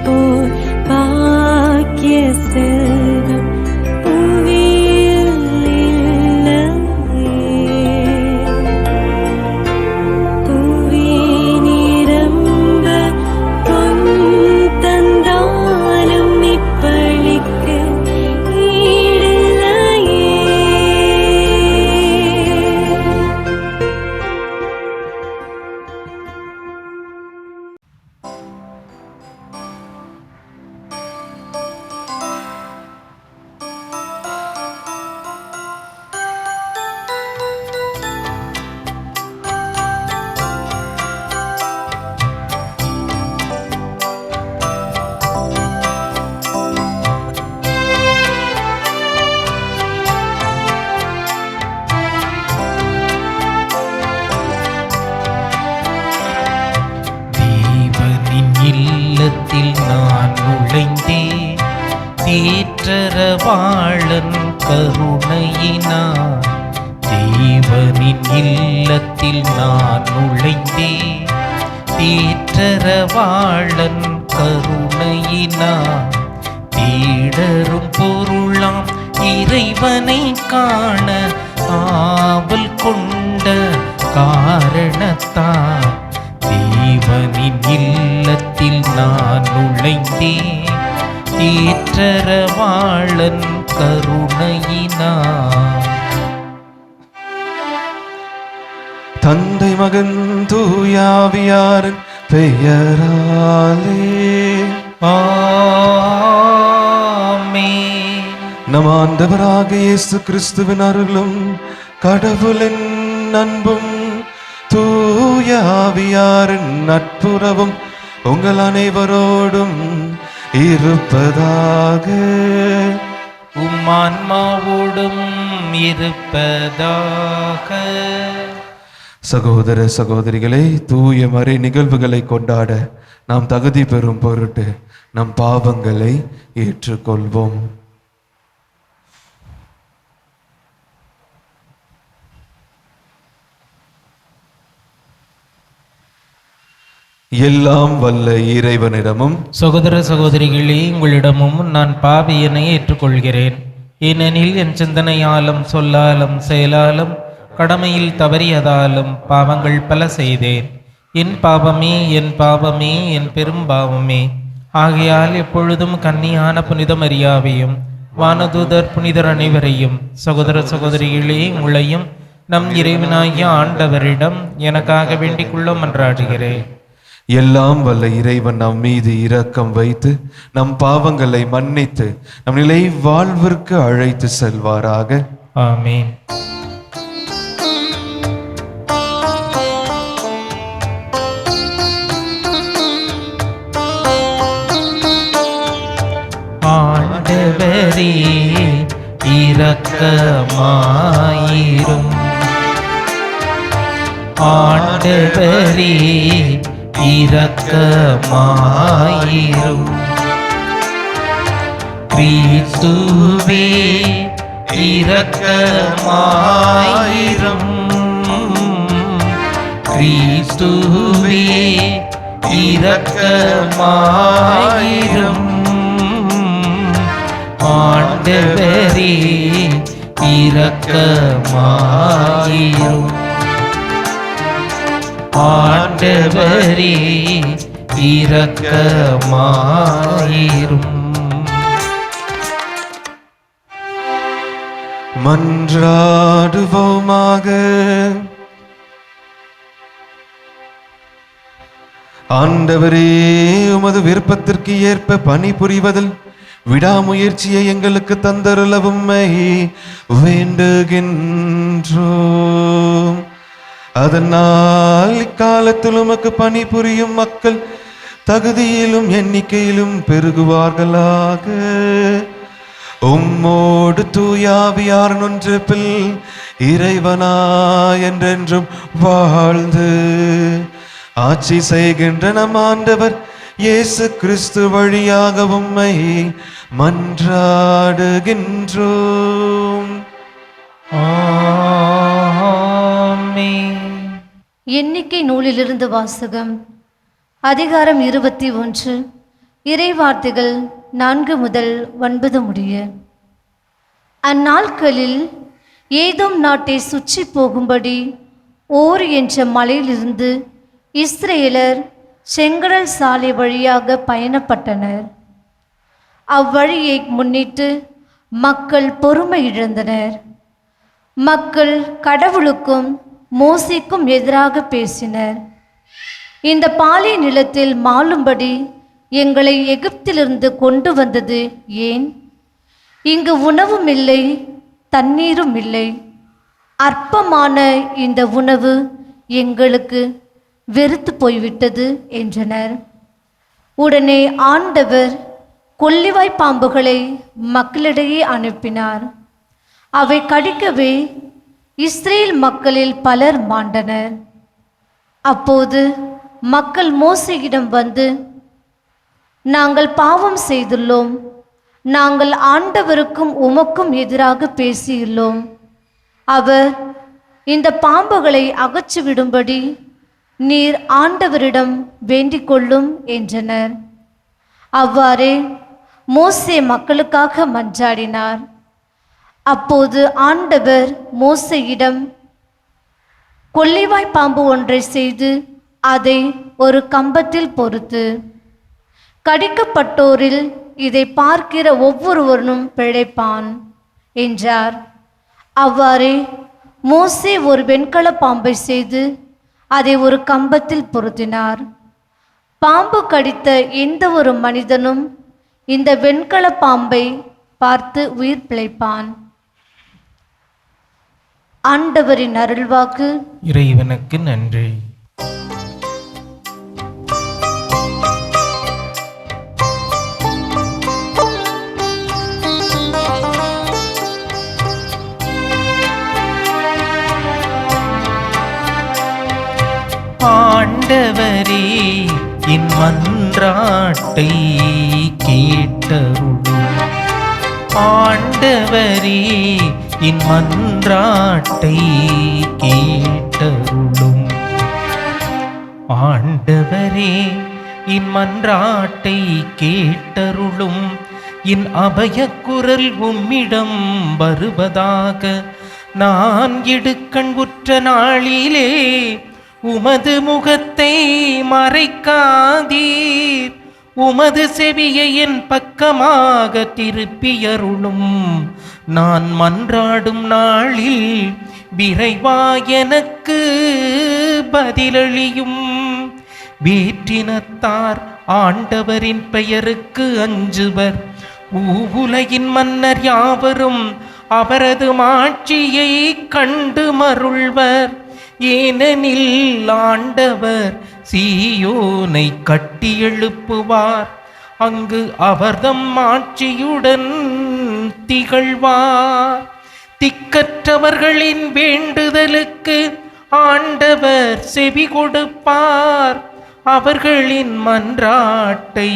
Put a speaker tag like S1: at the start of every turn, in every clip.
S1: போல் பாக்கிய செல்வம் புவியில் இல்லையே. புவி நிரம்ப பொன் தந்தாலும் இப்பளிக்கு ஈடில்லையே.
S2: தேவனின் இல்லத்தில் நான் நுழைந்தேன், தேற்றரவாளன் கருணையினார். தேவனின் இல்லத்தில் நான் நுழைந்தேன், தேற்றரவாளன் கருணையினார். தேடரும் பொருளாம் இறைவனை காண ஆவல் கொண்ட காரணத்தால் தேவனின் இல்லத்தில் நான் நுழைந்தேன், தேற்றரவாளன் கருணையினார்.
S3: தந்தை மகன் தூயாவியாரின் பெயராலே
S2: ஆமென்.
S3: நம் ஆண்டவராக இயேசு கிறிஸ்துவின் அருளும் கடவுளின் அன்பும் தூயாவியாரின் நட்புறவும் உங்கள் அனைவரோடும் இருப்பதாக.
S2: உம் ஆன்மாவோடும் இருப்பதாக.
S3: சகோதர சகோதரிகளே, தூய மறை நிகழ்வுகளை கொண்டாட நாம் தகுதி பெறும் பொருட்டு நம் பாவங்களை ஏற்றுக்கொள்வோம். எல்லாம் வல்ல இறைவனிடமும்
S2: சகோதர சகோதரிகளே, உங்களிடமும் நான் பாவியனை ஏற்றுக்கொள்கிறேன். ஏனெனில் என் சிந்தனையாலும் சொல்லாலும் செயலாலும் கடமையில் தவறியதாலும் பாவங்கள் பல செய்தேன். என் பாவமே, என் பாவமே, என் பெரும் பாவமே. ஆகையால் எப்பொழுதும் கன்னியான புனித மரியாவையும் வானதூதர் புனிதர் அனைவரையும், சகோதர சகோதரிகளே உங்களையும் நம் இறைவனாகிய ஆண்டவரிடம் எனக்காக வேண்டிக் கொள்ள மன்றாடுகிறேன்.
S3: எல்லாம் வல்ல இறைவன் நம் மீது இரக்கம் வைத்து நம் பாவங்களை மன்னித்து நம் நிலை வாழ்விற்கு அழைத்து செல்வாராக.
S2: ஆமென். ஆண்டவரே இரக்கமாயிரும். ஆண்டவரே இரக்கமாயிரும். கிறிஸ்துவே இரக்கமாயிரும். கிறிஸ்துவே இரக்கமாயிரும். ஆண்டவரே இரக்கமாயிரும். ஆண்டவரே இரக்கமாயிரும்.
S3: மன்றாடுவோமாக. ஆண்டவரே, உமது விருப்பத்திற்கு ஏற்ப பணிபுரிவதில் விடாமுயற்சியை எங்களுக்கு தந்தருளவும் வேண்டுகின்றோம். அதனால் இக்காலத்தில் உமக்கு பணிபுரியும் மக்கள் தகுதியிலும் எண்ணிக்கையிலும் பெருகுவார்களாக. உம்மோடு தூயாவியார் ஒன்றிப்பில் இறைவனா என்றென்றும் வாழ்ந்து ஆட்சி செய்கின்ற நம் ஆண்டவர் இயேசு கிறிஸ்து வழியாக உம்மை மன்றாடுகின்றோம்.
S2: ஆமென்.
S4: எண்ணிக்கை நூலிலிருந்து வாசகம். அதிகாரம் 21. இறைவார்த்தைகள் 4 முதல் 9 முடிய. அந்நாட்களில் ஏதோம் நாட்டை சுற்றி போகும்படி ஓர் என்ற மலையிலிருந்து இஸ்ரேலர் செங்கடல் சாலை வழியாக பயணப்பட்டனர். அவ்வழியை முன்னிட்டு மக்கள் பொறுமை இழந்தனர். மக்கள் கடவுளுக்கும் மோசேக்கும் எதிராக பேசினர். இந்த பாலை நிலத்தில் மாளும்படி எங்களை எகிப்திலிருந்து கொண்டு வந்தது ஏன்? இங்கு உணவும் இல்லை, தண்ணீரும் இல்லை. அற்பமான இந்த உணவு எங்களுக்கு வெறுத்து போய்விட்டது என்றனர். உடனே ஆண்டவர் கொள்ளிவாய் பாம்புகளை மக்களிடையே அனுப்பினார். அவை கடிக்கவே இஸ்ரேல் மக்களில் பலர் மாண்டனர். அப்போது மக்கள் மோசேயிடம் வந்து, நாங்கள் பாவம் செய்துள்ளோம், நாங்கள் ஆண்டவருக்கும் உமக்கும் எதிராக பேசியுள்ளோம். அவர் இந்த பாம்புகளை அகற்றிவிடும்படி நீர் ஆண்டவரிடம் வேண்டிக் கொள்ளும் என்றனர். அவ்வாறே மோசே மக்களுக்காக மன்றாடினார். அப்போது ஆண்டவர் மோசேயிடம் கொள்ளிவாய் பாம்பு ஒன்றை செய்து அதை ஒரு கம்பத்தில் பொறுத்து, கடிக்கப்பட்டோரில் இதை பார்க்கிற ஒவ்வொருவரும் பிழைப்பான் என்றார். அவ்வாறே மோசே ஒரு வெண்கல பாம்பை செய்து அதை ஒரு கம்பத்தில் பொருத்தினார். பாம்பு கடித்த எந்த ஒரு மனிதனும் இந்த வெண்கல பாம்பை பார்த்து உயிர் பிழைப்பான். ஆண்டவரின் அருள்வாக்கு.
S2: இறைவனுக்கு நன்றி. ஆண்டவரே என் மன்றாட்டை கேட்டருளும். ஆண்டவரே என் மன்றாட்டை கேட்டருளும். ஆண்டவரே என் மன்றாட்டை கேட்டருளும். என் அபயக்குரல் உம்மிடம் வருவதாக. நான் இடுக்கண் உற்ற நாளிலே உமது முகத்தை மறைக்காதீர். உமது செவியை என் பக்கமாக திருப்பியருளும். நான் மன்றாடும் நாளில் விரைவாய் எனக்கு பதிலளியும். வேற்றினத்தார் ஆண்டவரின் பெயருக்கு அஞ்சுவர். உலகின் மன்னர் யாவரும் அவரது மாட்சியை கண்டு மருள்வர். ஏனெனில் ஆண்டவர் சீயோனை கட்டி எழுப்புவார். அங்கு அவர்தம் ஆட்சியுடன் திகழ்வார். திக்கற்றவர்களின் வேண்டுதலுக்கு ஆண்டவர் செவி கொடுப்பார். அவர்களின் மன்றாட்டை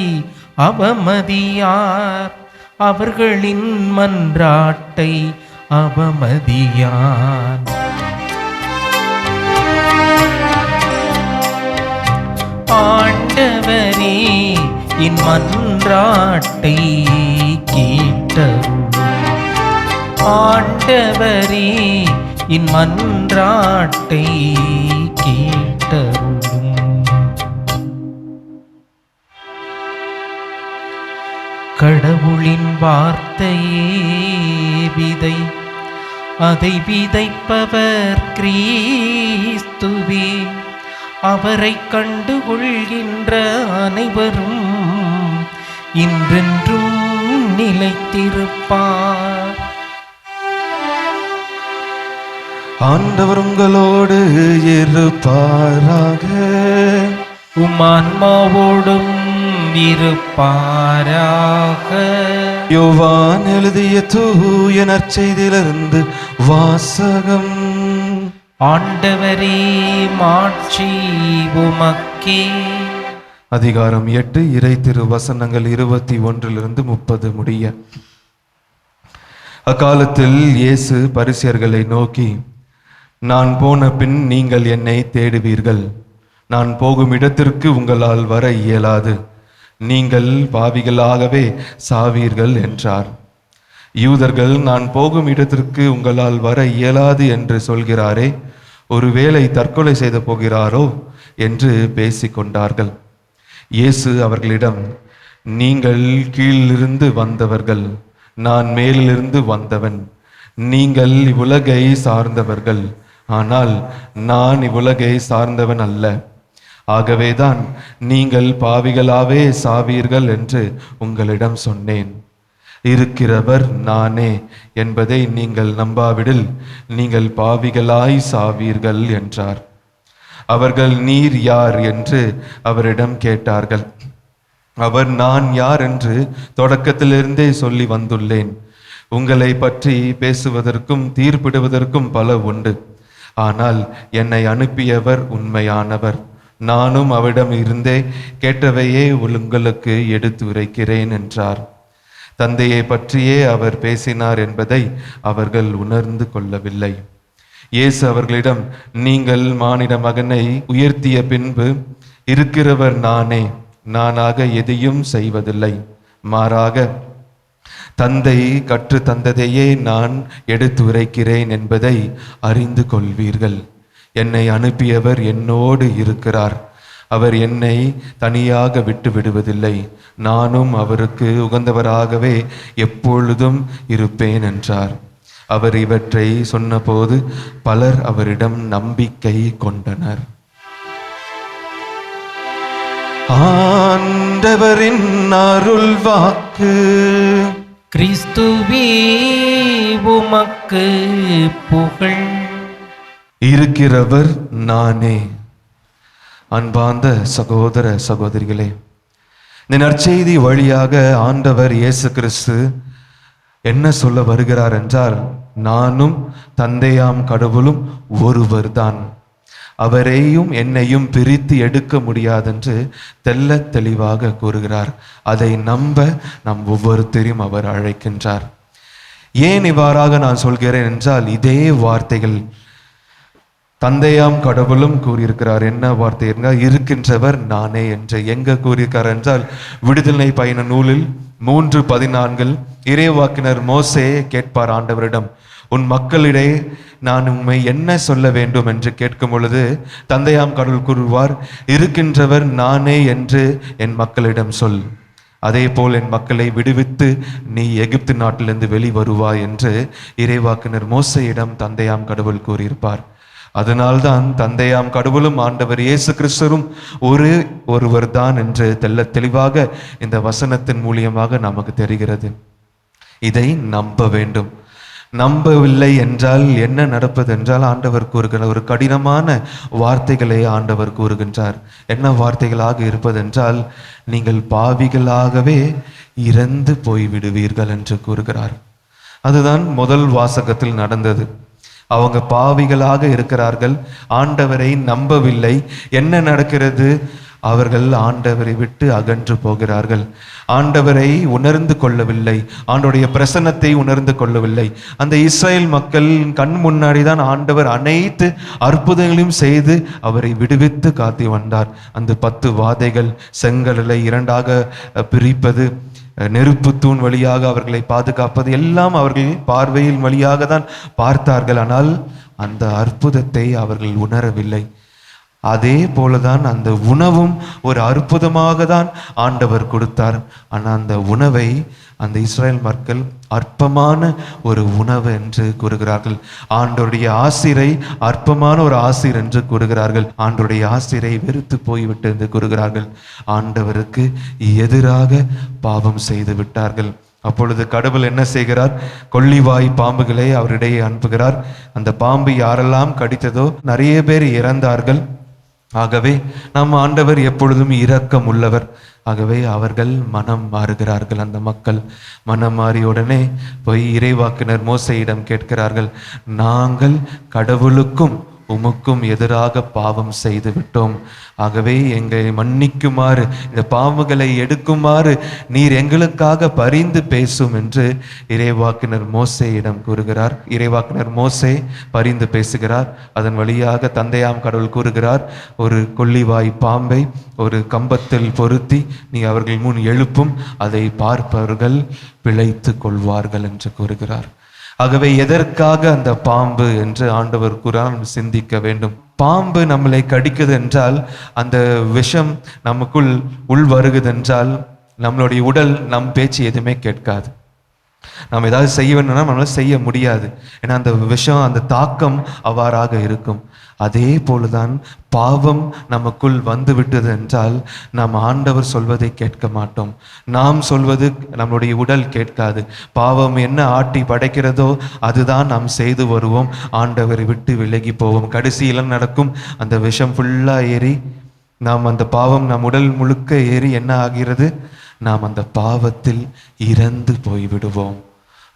S2: அவமதியார். அவர்களின் மன்றாட்டை அவமதியார். ஆண்டவரே என் மன்றாட்டை கேட்டருளும். ஆண்டவரே என் மன்றாட்டை கேட்டருளும். கடவுளின் வார்த்தையே விதை, அதை விதைப்பவர் கிறிஸ்துவே. அவரை கண்டுகொள்கின்ற அனைவரும் இன்றென்றும் நிலைத்திருப்பார்.
S3: ஆண்டவர் உங்களோடு இருப்பாராக.
S2: உம் ஆன்மாவோடும் இருப்பாராக.
S3: யோவான் எழுதிய தூய நற்செய்தியிலிருந்து வாசகம்.
S2: ஆண்டவரே மாட்சி உமக்கே.
S3: அதிகாரம் 8 இறை திரு வசனங்கள் 21 30 முடிய. அக்காலத்தில் இயேசு பரிசேயர்களை நோக்கி, நான் போன பின் நீங்கள் என்னை தேடுவீர்கள். நான் போகும் இடத்திற்கு உங்களால் வர இயலாது. நீங்கள் பாவிகளாகவே சாவீர்கள் என்றார். யூதர்கள், நான் போகும் இடத்திற்கு உங்களால் வர இயலாது என்று சொல்கிறாரே, ஒருவேளை தற்கொலை செய்து போகிறாரோ என்று பேசிக்கொண்டார்கள். இயேசு அவர்களிடம், நீங்கள் கீழிருந்து வந்தவர்கள், நான் மேலிருந்து வந்தவன். நீங்கள் இவ்வுலகை சார்ந்தவர்கள், ஆனால் நான் இவ்வுலகை சார்ந்தவன் அல்ல. ஆகவேதான் நீங்கள் பாவிகளாவே சாவீர்கள் என்று உங்களிடம் சொன்னேன். இருக்கிறவர் நானே என்பதை நீங்கள் நம்பாவிடில் நீங்கள் பாவிகளாய் சாவீர்கள் என்றார். அவர்கள், நீர் யார் என்று அவரிடம் கேட்டார்கள். அவர், நான் யார் என்று தொடக்கத்திலிருந்தே சொல்லி வந்துள்ளேன். உங்களை பற்றி பேசுவதற்கும் தீர்ப்பிடுவதற்கும் பல உண்டு. ஆனால் என்னை அனுப்பியவர் உண்மையானவர். நானும் அவரிடம் இருந்தே கேட்டவையே உங்களுக்கு எடுத்து உரைக்கிறேன் என்றார். தந்தையை பற்றியே அவர் பேசினார் என்பதை அவர்கள் உணர்ந்து கொள்ளவில்லை. இயேசு அவர்களிடம், நீங்கள் மானிட மகனை உயர்த்திய பின்பு இருக்கிறவர் நானே, நானாக எதையும் செய்வதில்லை. மாறாக தந்தை கற்று தந்ததையே நான் எடுத்து உரைக்கிறேன் என்பதை அறிந்து கொள்வீர்கள். என்னை அனுப்பியவர் என்னோடு இருக்கிறார். அவர் என்னை தனியாக விட்டு விடுவதில்லை. நானும் அவருக்கு உகந்தவராகவே எப்பொழுதும் இருப்பேன் என்றார். அவர் இவற்றை சொன்னபோது பலர் அவரிடம் நம்பிக்கை கொண்டனர். ஆண்டவரின் அருள் வாக்கு.
S2: கிறிஸ்துவே உமக்கு புகழ்.
S3: இருக்கிறவர் நானே. அன்பார்ந்த சகோதர சகோதரிகளே, இந்த நற்செய்தி வழியாக ஆண்டவர் இயேசு கிறிஸ்து என்ன சொல்ல வருகிறார் என்றால், நானும் தந்தையாம் கடவுளும் ஒருவர்தான், அவரையும் என்னையும் பிரித்து எடுக்க முடியாதென்று தெல்ல தெளிவாக கூறுகிறார். அதை நம்ப நம் ஒவ்வொருத்தரையும் அவர் அழைக்கின்றார். ஏன் இவ்வாறாக நான் சொல்கிறேன் என்றால், இதே வார்த்தைகள் தந்தையாம் கடவுளும் கூறியிருக்கிறார். என்ன வார்த்தை என்றால், இருக்கின்றவர் நானே என்று. எங்க கூறியிருக்கார் என்றால், விடுதலை பயண நூலில் 3:14 இறைவாக்கினர் மோசே கேட்பார் ஆண்டவரிடம், உன் மக்களிடையே நான் உண்மை என்ன சொல்ல வேண்டும் என்று கேட்கும் பொழுது தந்தையாம் கடவுள் கூறுவார், இருக்கின்றவர் நானே என்று என் மக்களிடம் சொல். அதே போல் என் மக்களை விடுவித்து நீ எகிப்து நாட்டிலிருந்து வெளிவருவாய் என்று இறைவாக்கினர் மோசையிடம் தந்தையாம் கடவுள் கூறியிருப்பார். அதனால்தான் தந்தையாம் கடவுளும் ஆண்டவர் இயேசு கிறிஸ்துவும் ஒருவர் தான் என்று தெல்ல தெளிவாக இந்த வசனத்தின் மூலியமாக நமக்கு தெரிகிறது. இதை நம்ப வேண்டும். நம்பவில்லை என்றால் என்ன நடப்பது என்றால், ஆண்டவர் கூறுகிற ஒரு கடினமான வார்த்தைகளை ஆண்டவர் கூறுகின்றார். என்ன வார்த்தைகளாக இருப்பது என்றால், நீங்கள் பாவிகளாகவே இறந்து போய்விடுவீர்கள் என்று கூறுகிறார். அதுதான் முதல் வாசகத்தில் நடந்தது. அவங்க பாவிகளாக இருக்கிறார்கள், ஆண்டவரை நம்பவில்லை. என்ன நடக்கிறது? அவர்கள் ஆண்டவரை விட்டு அகன்று போகிறார்கள். ஆண்டவரை உணர்ந்து கொள்ளவில்லை, ஆண்டவருடைய பிரசன்னத்தை உணர்ந்து கொள்ளவில்லை. அந்த இஸ்ரேல் மக்கள் கண் முன்னாடி தான் ஆண்டவர் அனைத்து அற்புதங்களையும் செய்து அவரை விடுவித்து காத்து வந்தார். அந்த 10 வாதைகள், செங்கடலை 2ஆக பிரிப்பது, நெருப்பு தூண் வழியாக அவர்களை பாதுகாப்பது எல்லாம் அவர்கள் பார்வையில் வழியாக தான் பார்த்தார்கள். ஆனால் அந்த அற்புதத்தை அவர்கள் உணரவில்லை. அதே போலதான் அந்த உணவும் ஒரு அற்புதமாக தான் ஆண்டவர் கொடுத்தார். ஆனால் அந்த உணவை அந்த இஸ்ரேல் மக்கள் அற்பமான ஒரு உணவு என்று கூறுகிறார்கள். ஆண்டவருடைய ஆசிரை அற்பமான ஒரு ஆசிர் என்று கூறுகிறார்கள். ஆண்டவருடைய ஆசிரை வெறுத்து போய்விட்டு என்று கூறுகிறார்கள். ஆண்டவருக்கு எதிராக பாவம் செய்து விட்டார்கள். அப்பொழுது கடவுள் என்ன செய்கிறார்? கொள்ளிவாய் பாம்புகளை அவரிடையே அனுப்புகிறார். அந்த பாம்பு யாரெல்லாம் கடித்ததோ நிறைய பேர் இறந்தார்கள். ஆகவே நம் ஆண்டவர் எப்பொழுதும் இரக்கம் உள்ளவர். ஆகவே அவர்கள் மனம் மாறுகிறார்கள். அந்த மக்கள் மனம் மாறியுடனே போய் இறைவாக்கினர் மோசையிடம் கேட்கிறார்கள், நாங்கள் கடவுளுக்கும் உமக்கும் எதிராக பாவம் செய்து விட்டோம். ஆகவே எங்களை மன்னிக்குமாறு, இந்த பாவங்களை எடுக்குமாறு நீர் எங்களுக்காக பரிந்து பேசும் என்று இறைவாக்கினர் மோசேயிடம் கூறுகிறார். இறைவாக்கினர் மோசே பரிந்து பேசுகிறார். அதன் வழியாக தந்தையாம் கடவுள் கூறுகிறார், ஒரு கொள்ளிவாய் பாம்பை ஒரு கம்பத்தில் பொருத்தி நீ அவர்கள் முன் எழுப்பும், அதை பார்ப்பவர்கள் பிழைத்து கொள்வார்கள் என்று கூறுகிறார். ஆகவே எதற்காக அந்த பாம்பு என்று ஆண்டவர் கூறார், சிந்திக்க வேண்டும். பாம்பு நம்மளை கடிக்குது என்றால், அந்த விஷம் நமக்குள் உள் வருகுதென்றால் நம்மளுடைய உடல் நம் பேச்சு எதுவுமே கேட்காது. நாம் ஏதாவது செய்ய வேணும்னா நம்மளால செய்ய முடியாது. ஏன்னா அந்த விஷம், அந்த தாக்கம் அவ்வாறாக இருக்கும். அதே போலதான் பாவம் நமக்குள் வந்து விட்டது என்றால் நாம் ஆண்டவர் சொல்வதை கேட்க மாட்டோம். நாம் சொல்வது நம்மளுடைய உடல் கேட்காது. பாவம் என்ன ஆட்டி படைக்கிறதோ அதுதான் நாம் செய்து வருவோம். ஆண்டவரை விட்டு விலகி போவோம். கடைசியில் நடக்கும், அந்த விஷம் ஃபுல்லாக ஏறி நாம் அந்த பாவம் நம் உடல் முழுக்க ஏறி என்ன ஆகிறது, நாம் அந்த பாவத்தில் இறந்து போய்விடுவோம்.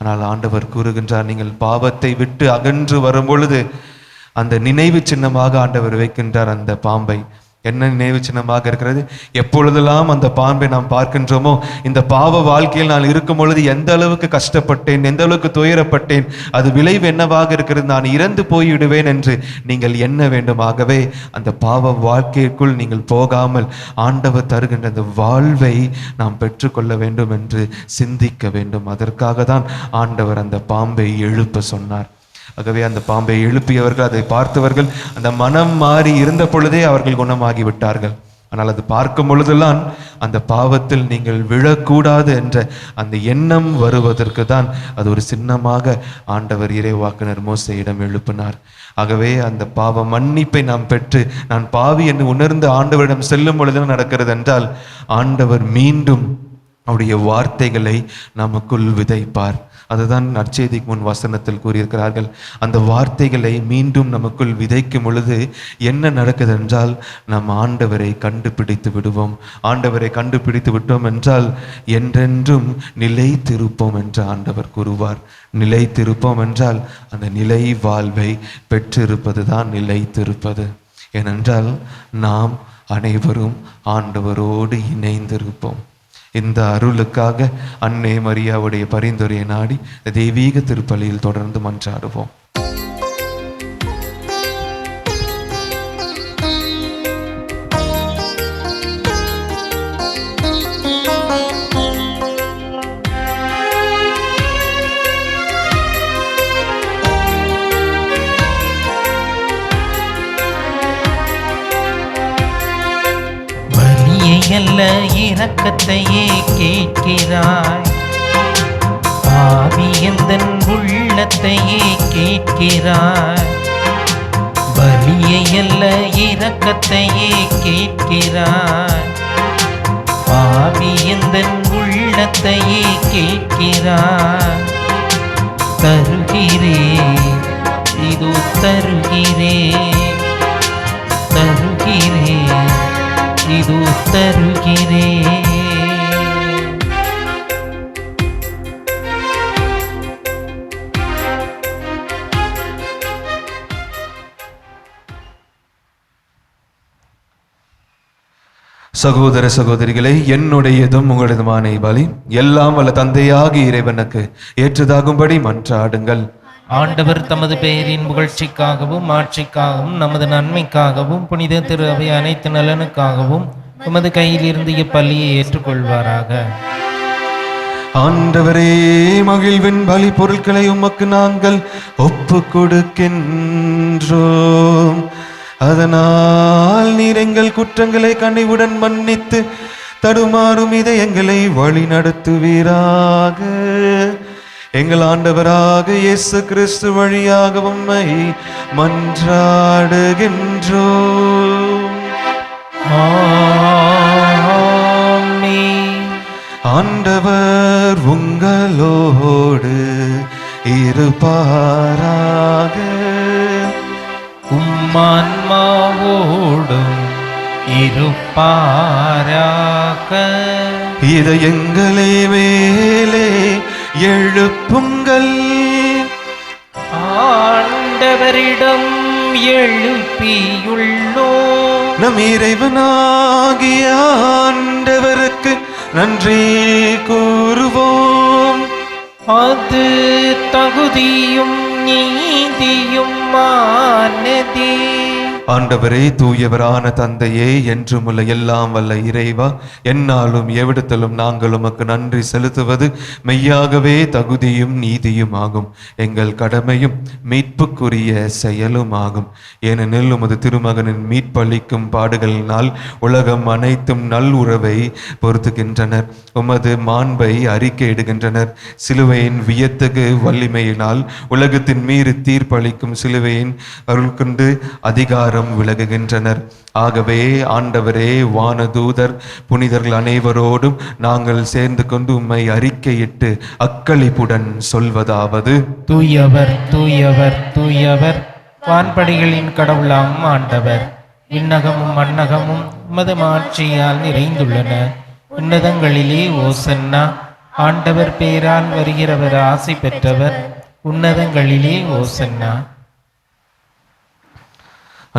S3: ஆனால் ஆண்டவர் கூறுகின்றார், நீங்கள் பாவத்தை விட்டு அகன்று வரும் பொழுது அந்த நினைவு சின்னமாக ஆண்டவர் வைக்கின்றார் அந்த பாம்பை. என்ன நினைவு சின்னமாக இருக்கிறது? எப்பொழுதெல்லாம் அந்த பாம்பை நாம் பார்க்கின்றோமோ, இந்த பாவ வாழ்க்கையில் நான் இருக்கும் பொழுது எந்த அளவுக்கு கஷ்டப்பட்டேன், எந்த அளவுக்கு துயரப்பட்டேன், அது விளைவு என்னவாக இருக்கிறது, நான் இறந்து போய்விடுவேன் என்று நீங்கள் எண்ண வேண்டும். ஆகவே அந்த பாவ வாழ்க்கைக்குள் நீங்கள் போகாமல் ஆண்டவர் தருகின்ற அந்த வாழ்வை நாம் பெற்றுக்கொள்ள வேண்டும் என்று சிந்திக்க வேண்டும். அதற்காக தான் ஆண்டவர் அந்த பாம்பை எழுப்ப சொன்னார். ஆகவே அந்த பாம்பை எழுப்பியவர்கள், அதை பார்த்தவர்கள் அந்த மனம் மாறி இருந்த பொழுதே அவர்கள் குணமாகி விட்டார்கள். ஆனால் அது பார்க்கும் பொழுதெல்லாம் அந்த பாவத்தில் நீங்கள் விழக்கூடாது என்ற அந்த எண்ணம் வருவதற்கு தான் அது ஒரு சின்னமாக ஆண்டவர் இறைவாக்கினர் மோசேயிடம் எழுப்பினார். ஆகவே அந்த பாவ மன்னிப்பை நாம் பெற்று நான் பாவி என்று உணர்ந்து ஆண்டவரிடம் செல்லும் பொழுது நடக்கிறது என்றால், ஆண்டவர் மீண்டும் அவருடைய வார்த்தைகளை நமக்குள் விதைப்பார். அதுதான் நற்செய்திக்கு முன் வசனத்தில் கூறியிருக்கிறார்கள். அந்த வார்த்தைகளை மீண்டும் நமக்குள் விதைக்கும் பொழுது என்ன நடக்குது என்றால், நாம் ஆண்டவரை கண்டுபிடித்து விடுவோம். ஆண்டவரை கண்டுபிடித்து விட்டோம் என்றால் என்றென்றும் நிலைத்திருப்போம் என்று ஆண்டவர் கூறுவார். நிலைத்திருப்போம் என்றால் அந்த நிலை வாழ்வை பெற்றிருப்பது தான் நிலைத்திருப்பது. ஏனென்றால் நாம் அனைவரும் ஆண்டவரோடு இணைந்திருப்போம். இந்த அருளுக்காக அன்னை மரியாவுடைய பரிந்துரையை நாடி தெய்வீக திருப்பலியில் தொடர்ந்து மன்றாடுவோம்.
S2: அல்ல இரக்கத்தையே கேட்கிறாய், பாவி எந்தன் உள்ளத்தையே கேட்கிறாய். பலியை அல்ல இரக்கத்தையே கேட்கிறாய், பாவி எந்தன் உள்ளத்தையே கேட்கிறாய். தருகிறேன் இதோ தருகிறேன், தருகிறேன் இதோ தருகிறேன்.
S3: சகோதர சகோதரிகளே, என்னுடையதும் உங்களதுமான பலி எல்லாம் வல்ல தந்தையாகிய இறைவனுக்கு ஏற்றதாகும்படி மன்றாடுங்கள்.
S2: ஆண்டவர் தமது பெயரின் புகழ்ச்சிக்காகவும் ஆட்சிக்காகவும் நமது நன்மைக்காகவும் புனித திரு அவை அனைத்து நலனுக்காகவும் உமது கையில் இருந்து இப்பள்ளியை ஏற்றுக்கொள்வாராக.
S3: ஆண்டவரே, மகிழ்வின் பலி பொருட்களை உமக்கு நாங்கள் ஒப்பு கொடுக்கின்றோம். அதனால் நீர் எங்கள் குற்றங்களை கனிவுடன் மன்னித்து தடுமாறும் இதயங்களை வழி நடத்துவீராக. எங்கள் ஆண்டவராக இயேசு கிறிஸ்து வழியாக உம்மை மன்றாடுகின்றோம்.
S2: ஆமென்.
S3: ஆண்டவர் உங்களோடு இருப்பாராக.
S2: உம்மான்மாவோடும் இருப்பாராக.
S3: இதயங்களே மேலே எழுப்புங்கள்,
S2: ஆண்டவரிடம் எழுப்பியுள்ளோம்.
S3: நம் இறைவனாகிய ஆண்டவருக்கு நன்றி கூறுவோம்.
S2: அது தகுதியும் நீதியுமானதே.
S3: ஆண்டவரே, தூயவரான தந்தையே, என்றுமுள்ள எல்லாம் வல்ல இறைவா, எந்நாளும் எவ்விடத்திலும் நாங்கள் உமக்கு நன்றி செலுத்துவது மெய்யாகவே தகுதியும் நீதியும் ஆகும். எங்கள் கடமையும் மீட்புக்குரிய செயலும் ஆகும். ஏனெனில் உமது திருமகனின் மீட்பளிக்கும் பாடுகளினால் உலகம் அனைத்தும் நல் உறவை பொருத்துகின்றனர், உமது மாண்பை அறிக்கையிடுகின்றனர். சிலுவையின் வியத்தகு வலிமையினால் உலகத்தின் மீது தீர்ப்பளிக்கும் சிலுவையின் அருள் கொண்டு அதிகாரம் விலகுகின்றனர். ஆகவே ஆண்டவரே, வானதூதர் புனிதர்கள் அனைவரோடும் நாங்கள் சேர்ந்து கொண்டு உம்மை அறிக்கையிட்டு அக்களிப்புடன் சொல்வதாவது:
S2: தூயவர் தூயவர் தூயவர், வான்படிகளின் கடவுளாம் ஆண்டவர். விண்ணகமும் மண்ணகமும் உமது மாட்சியால் நிறைந்துள்ளன. உன்னதங்களிலே ஓசன்னா. ஆண்டவர் பேரால் வருகிறவர் ஆசி பெற்றவர். உன்னதங்களிலே ஓசன்னா.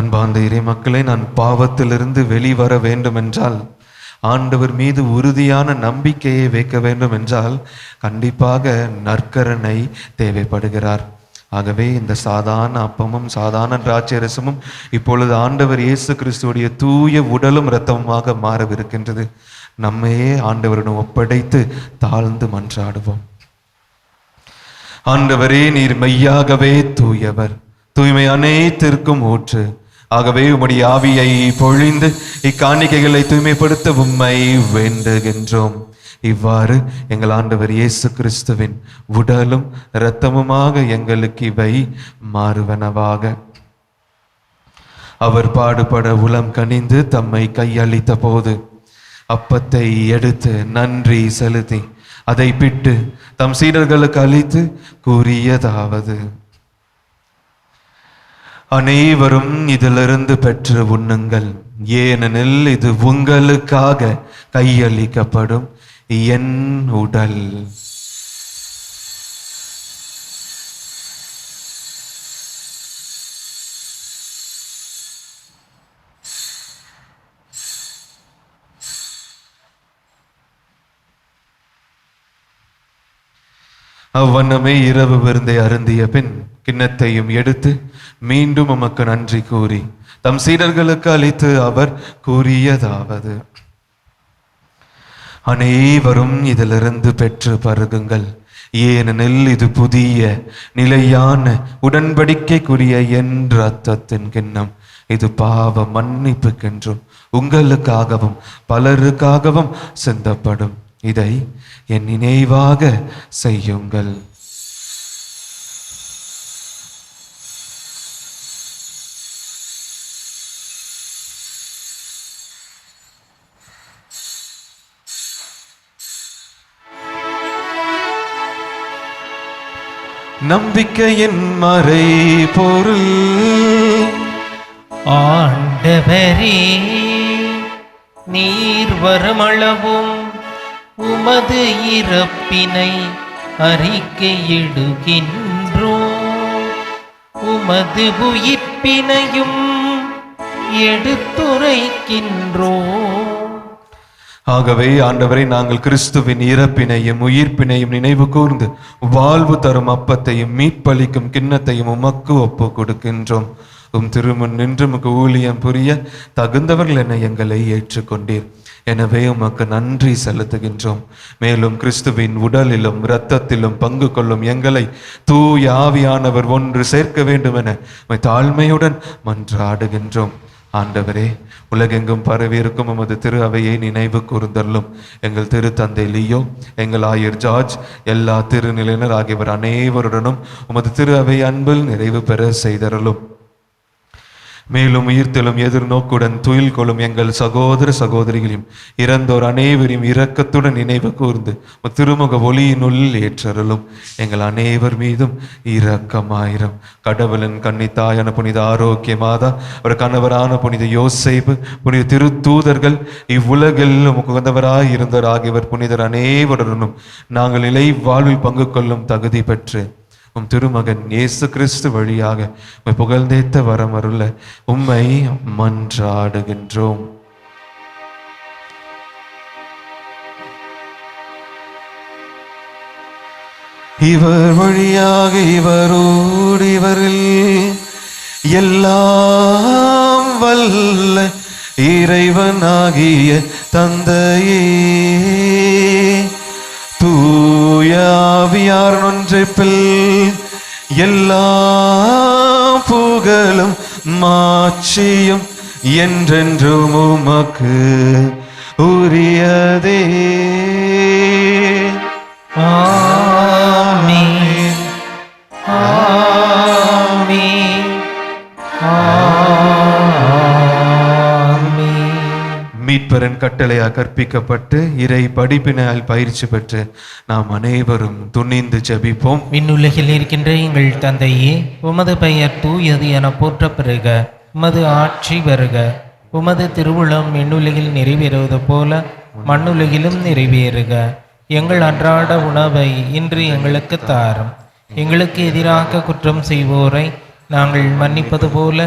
S3: அன்பார்ந்த இறை மக்களை, நான் பாவத்திலிருந்து வெளிவர வேண்டும் என்றால், ஆண்டவர் மீது உறுதியான நம்பிக்கையை வைக்க வேண்டும் என்றால் கண்டிப்பாக நற்கருணை தேவைப்படுகிறார். ஆகவே இந்த சாதாரண அப்பமும் சாதாரண திராட்சரசமும் இப்பொழுது ஆண்டவர் இயேசு கிறிஸ்துவுடைய தூய உடலும் இரத்தமுமாக மாறவிருக்கின்றது. நம்மையே ஆண்டவரிடம் ஒப்படைத்து தாழ்ந்து மன்றாடுவோம். ஆண்டவரே, நீர் மெய்யாகவே தூயவர், தூய்மை அனைத்திற்கும் ஊற்று. ஆகவே உம்முடைய ஆவியை பொழிந்து இக்காணிக்கைகளை தூய்மைப்படுத்த உம்மை வேண்டுகின்றோம். இவ்வாறு எங்கள் ஆண்டவர் இயேசு கிறிஸ்துவின் உடலும் இரத்தமுமாக எங்களுக்கு இவை மாறுவனவாக. அவர் பாடுபட உளம் கனிந்து தம்மை கையளித்த போது அப்பத்தை எடுத்து நன்றி செலுத்தி அதை பிட்டு தம் சீடர்களுக்கு அளித்து கூறியதாவது: அனைவரும் இதிலிருந்து பெற்று உண்ணுங்கள், ஏனெனில் இது உங்களுக்காக கையளிக்கப்படும் என் உடல். அவ்வண்ணமே இரவு விருந்தை அருந்திய பின் கிண்ணத்தையும் எடுத்து மீண்டும் உமக்கு நன்றி கூறி தம் சீடர்களுக்கு அளித்து அவர் கூறியதாவது: அனைவரும் இதிலிருந்து பெற்று பருகுங்கள், ஏனெனில் இது புதிய நிலையான உடன்படிக்கைக்குரிய என் இரத்தத்தின் கிண்ணம். இது பாவ மன்னிப்புக்கென்றும் உங்களுக்காகவும் பலருக்காகவும் சிந்தப்படும். இதை என் நினைவாக செய்யுங்கள். நம்பிக்கையின் மறை பொருள்.
S2: ஆண்டவரே, நீர் வருமளவும் உமது இறப்பினை அறிக்கையிடுகின்றோம், உமது உயிர்ப்பினையும் எடுத்துரைக்கின்றோம்.
S3: ஆகவே ஆண்டவரை, நாங்கள் கிறிஸ்துவின் இறப்பினையும் உயிர்ப்பினையும் நினைவு கூர்ந்து வாழ்வு தரும் அப்பத்தையும் மீட்பளிக்கும் கிண்ணத்தையும் உமக்கு ஒப்பு கொடுக்கின்றோம். உம் திருமுன் நின்று உமக்கு ஊழியம் புரிய தகுந்தவர்கள் என எங்களை ஏற்றுக்கொண்டீர். எனவே உமக்கு நன்றி செலுத்துகின்றோம். மேலும் கிறிஸ்துவின் உடலிலும் இரத்தத்திலும் பங்கு கொள்ளும் எங்களை தூய ஆவியானவர் ஒன்று சேர்க்க வேண்டும் என தாழ்மையுடன் மன்றாடுகின்றோம். ஆண்டவரே, உலகெங்கும் பரவி இருக்கும் உமது திரு அவையை நினைவு கூர்ந்தள்ளும். எங்கள் திரு தந்தை லியோ, எங்கள் ஆயர் ஜார்ஜ், எல்லா திருநிலையினர் ஆகியவர் அனைவருடனும் உமது திரு அவை அன்பில் நிறைவு பெற செய்தருளும். மேலும் உயிர்த்தெழும் எதிர்நோக்குடன் துயில் கொள்ளும் எங்கள் சகோதர சகோதரிகளையும் இறந்தோர் அனைவரையும் இரக்கத்துடன் நினைவு கூர்ந்து திருமுக ஒளியினுள் ஏற்றருளும். எங்கள் அனைவர் மீதும் இரக்கமாயிரம். கடவுளின் கன்னித்தாயான புனித ஆரோக்கிய மாதா, ஒரு கணவரான புனித யோசேப்பு, புனித திருத்தூதர்கள், இவ்வுலகில் உகந்தவராய் இருந்தவர் ஆகியவர் புனிதர் அனைவருடனும் நாங்கள் நிலை வாழ்வில் பங்கு கொள்ளும் தகுதி பெற்று உம் திருமகன் இயேசு கிறிஸ்து வழியாக உம்மை புகழ்ந்தேத்த வரமருள உம்மை மன்றாடுகின்றோம். இவர் வழியாக இவரோடு இவரில் எல்லாம் வல்ல இறைவனாகிய தந்தையே, தூய ஆவியார் ஒன்றைப்பில் எல்லா புகழும் மாட்சியும் என்றென்றும் உமக்கு உரியதே.
S2: ஆமென். ஆமென். ஆமென்.
S3: மீட்பரின் கட்டளையால் கற்பிக்கப்பட்டு இறை படிப்பினால் பயிற்சி பெற்று நாம் அனைவரும் துணிந்து ஜெபிப்போம்.
S2: விண்ணுலகில் இருக்கின்ற எங்கள் தந்தையே, உமது பெயர் தூயது என போற்றப் பெறுக. உமது ஆட்சி வருக. உமது திருவுளம் விண்ணுலகில் நிறைவேறுவது போல மண்ணுலகிலும் நிறைவேறுக. எங்கள் அன்றாட உணவை இன்று எங்களுக்கு தாரும். எங்களுக்கு எதிராக குற்றம் செய்வோரை நாங்கள் மன்னிப்பது போல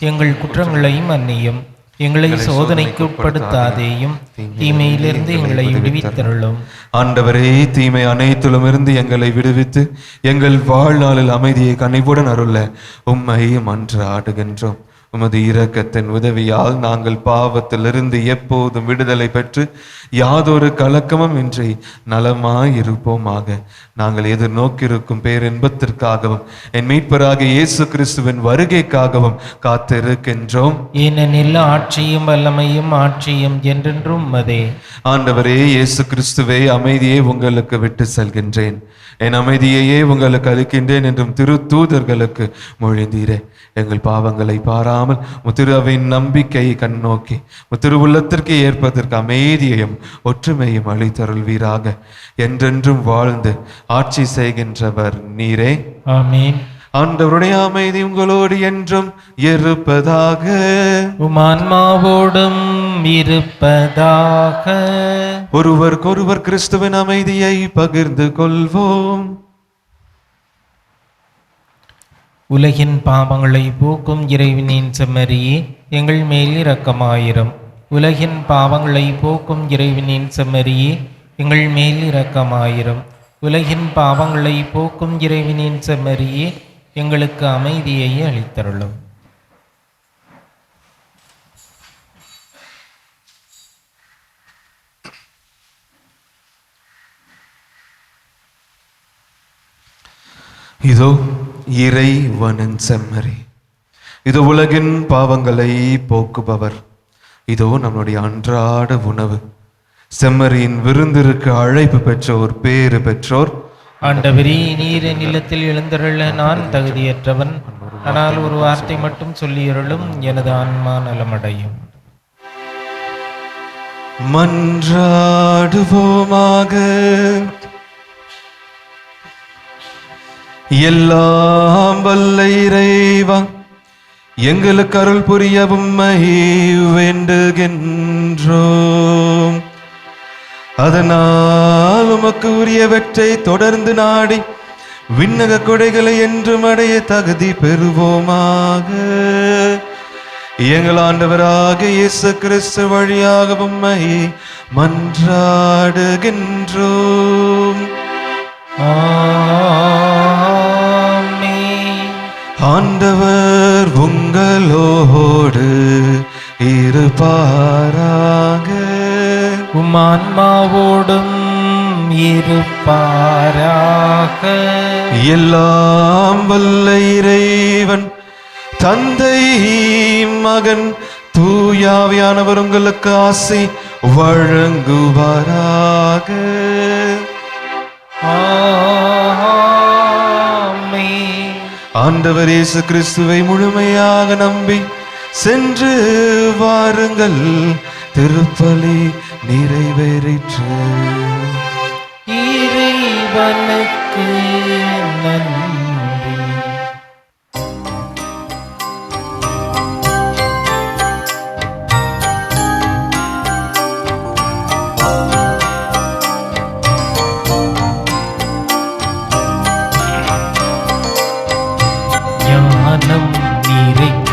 S2: எங்கள் குற்றங்களை மன்னியும். எங்களை சோதனைக்கு உட்படுத்தாதேயும், தீமையிலிருந்து எங்களை விடுவித்தருளும்.
S3: ஆண்டவரே, தீமை அனைத்திலும் இருந்து எங்களை விடுவித்து எங்கள் வாழ்நாளில் அமைதியை கனிவுடன் அருள உம்மை மன்றாடுகின்றோம். உமது இரக்கத்தின் உதவியால் நாங்கள் பாவத்திலிருந்து எப்போதும் விடுதலை பெற்று யாதொரு கலக்கமும் இன்றி நலமாயிருப்போமாக. நாங்கள் எதிர்நோக்கியிருக்கும் பேரின்பத்திற்காகவும் என் மீட்பராகிய இயேசு கிறிஸ்துவின் வருகைக்காகவும் காத்திருக்கின்றோம்.
S2: ஏனெனில் ஆட்சியும் வல்லமையும் ஆட்சியும் என்றென்றும் உமதே.
S3: ஆண்டவரே இயேசு கிறிஸ்துவே, அமைதியை உங்களுக்கு விட்டு செல்கின்றேன், என் அமைதியையே உங்களுக்கு அளிக்கின்றேன் என்றும் திரு தூதர்களுக்கு மொழிந்தீரே. எங்கள் பாவங்களை பாராமல் முத்திருவின் நம்பிக்கையை கண்ணோக்கி முத்திரு உள்ளத்திற்கு ஏற்பதற்கு அமைதியையும் ஒற்றுமையும் அளித்தருள்வீராக. என்றென்றும் வாழ்ந்து ஆட்சி செய்கின்றவர் நீரே.
S2: ஆமென்.
S3: ஆண்டவருடைய அமைதி உங்களோடு என்றும் இருப்பதாக.
S2: உமான்மாவோடும் இருப்பதாக.
S3: ஒருவருக்கொருவர் கிறிஸ்துவின் அமைதியை பகிர்ந்து கொள்வோம்.
S2: உலகின் பாவங்களை போக்கும் இறைவனின் செம்மறியே, எங்கள் மேல் இரக்கமாயிரும். உலகின் பாவங்களை போக்கும் இறைவனின் செம்மறியே, எங்கள் மேல் இரக்கமாயிரும். உலகின் பாவங்களை போக்கும் இறைவனின் செம்மறியே, எங்களுக்கு அமைதியை அளித்தருளும்.
S3: இதோ இறைவனின் செம்மறி, இது உலகின் பாவங்களை போக்குபவர். இதோ நம்முடைய அன்றாட உணவு. செம்மறியின் விருந்திற்கு அழைப்பு பெற்றோர் பேறு பெற்றோர்.
S2: ஆண்டவரே, நீர் என் இல்லத்தில் எழுந்தருள நான் தகுதியற்றவன். ஆனால் ஒரு வார்த்தை மட்டும் சொல்லியருளும், எனது ஆன்மா நலமடையும்.
S3: மன்றாடுவோமாக. எல்லாம் வல்ல இறைவா, எங்களுக்கு அருள் புரிய உம்மை வேண்டுகின்றோம். அதனால் உமக்கு உரியவற்றை தொடர்ந்து நாடி விண்ணக கொடைகளை என்றும் அடைய தகுதி பெறுவோமாக. எங்கள் ஆண்டவராக இயேசு கிறிஸ்து வழியாக உம்மை மன்றாடுகின்றோம். ஆண்டவர் உங்களோடு இருப்பாராக.
S2: உம்மான்மாவோடும் இருப்பாராக.
S3: எல்லாம் வல்ல இறைவன் தந்தை மகன் தூயாவியானவர் உங்களுக்கு ஆசி வழங்குவாராக. ஆண்டவர் இயேசு கிறிஸ்துவை முழுமையாக நம்பி சென்று வாருங்கள். திருப்பலி நிறைவேறிற்று.
S2: இறைவனுக்கு நன்றி.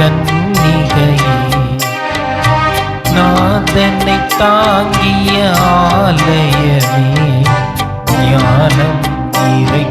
S2: கன்னிகையே, நாதனை தாங்கிய ஆலயமே, ஞானம் இறை